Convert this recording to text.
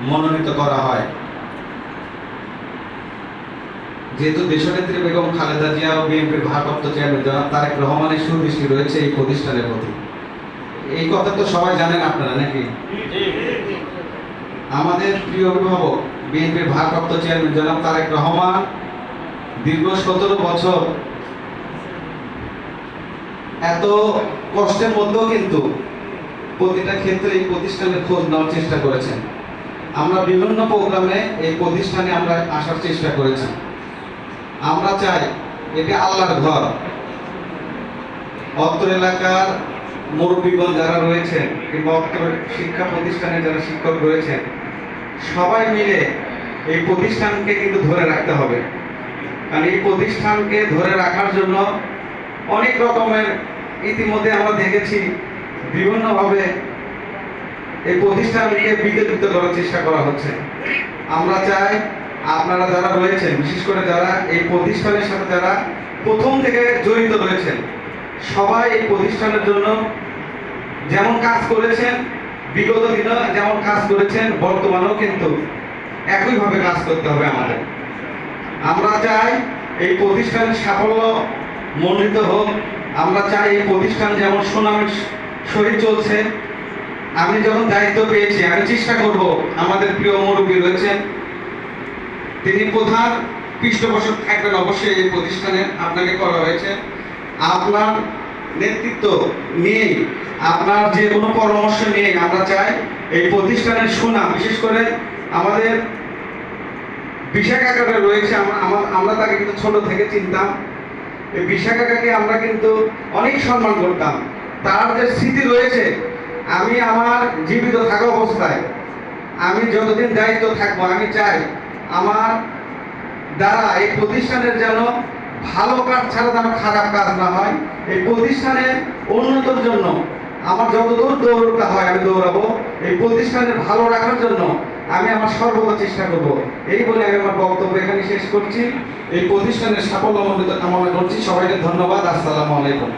মনোনীত করা হয়। যেহেতু দেশনেত্রী বেগম খালেদা জিয়া ও বিএনপির ভারপ্রাপ্ত চেয়ারম্যান জনাব তারেক রহমানের সুদৃষ্টি রয়েছে এই প্রতিষ্ঠানের প্রতি। এই কথা তো সবাই জানেন আপনারা নাকি? আমাদের প্রিয় অভিভাবক বিএনপির ভারপ্রাপ্ত চেয়ারম্যান জনাব তারেক রহমান দীর্ঘ 17 বছর এত কষ্টের মধ্যেও কিন্তু প্রতিটা ক্ষেত্রে এই প্রতিষ্ঠানের খোঁজ নেওয়ার চেষ্টা করেছেন। আমরা বিভিন্ন প্রোগ্রামে এই প্রতিষ্ঠানে আমরা আসার চেষ্টা করেছি। আমরা চাই এটা আল্লাহর ঘর। অত্র এলাকার মুরব্বীগণ যারা রয়েছেন কিংবা অত্র শিক্ষা প্রতিষ্ঠানে যারা শিক্ষক রয়েছেন সবাই মিলে এই প্রতিষ্ঠানকে কিন্তু ধরে রাখতে হবে। কারণ এই প্রতিষ্ঠানকে ধরে রাখার জন্য অনেক রকমের ইতিমধ্যে আমরা দেখেছি বিভিন্নভাবে এই প্রতিষ্ঠানকে বিতর্কিত করার চেষ্টা করা হচ্ছে। আমরা চাই আপনারা যারা রয়েছেন, বিশেষ করে যারা এই প্রতিষ্ঠানের সাথে যারা প্রথম থেকে জড়িত রয়েছেন, সবাই এই প্রতিষ্ঠানের জন্য যেমন কাজ করেছেন, বিগত দিনে যেমন কাজ করেছেন, বর্তমানেও কিন্তু একইভাবে কাজ করতে হবে আমাদের। আমরা চাই এই প্রতিষ্ঠানের সাফল্য মণ্ডিত হোক। আমরা চাই এই প্রতিষ্ঠান যেমন সুনামের সহিত চলছে। আমি যখন দায়িত্ব পেয়েছি আমি চেষ্টা করব, আমাদের প্রিয় মুরব্বী রয়েছেন, তিনি প্রধান পৃষ্ঠপোষক থাকবেন অবশ্যই এই প্রতিষ্ঠানে। আপনাকে করা হয়েছে, আপনার নেতৃত্ব নিয়ে, আপনার যে কোনো পরামর্শ নিয়ে আমরা চাই এই প্রতিষ্ঠানের সুনাম, বিশেষ করে আমাদের বিশাখাকারে রয়েছে। আমরা তাকে কিন্তু ছোট থেকে চিনতাম। এই বিশাখাকাকে আমরা কিন্তু অনেক সম্মান করতাম। তার যে স্মৃতি রয়েছে, আমি আমার জীবিত থাকা অবস্থায় আমি যতদিন দায়িত্ব থাকবো আমি চাই আমার দ্বারা এই প্রতিষ্ঠানের যেন ভালো কাজ ছাড়া যেন খারাপ কাজ না হয়। এই প্রতিষ্ঠানের উন্নতির জন্য আমার যতদূর দৌড়টা হয় আমি দৌড়াবো। এই প্রতিষ্ঠানের ভালো রাখার জন্য আমি আমার সর্বদা চেষ্টা করব। এই বলে আমি আমার বক্তব্য এখানে শেষ করছি। এই প্রতিষ্ঠানের সাফল্যমণ্ডিত কামনা করছি। সবাইকে ধন্যবাদ। আসসালামু আলাইকুম।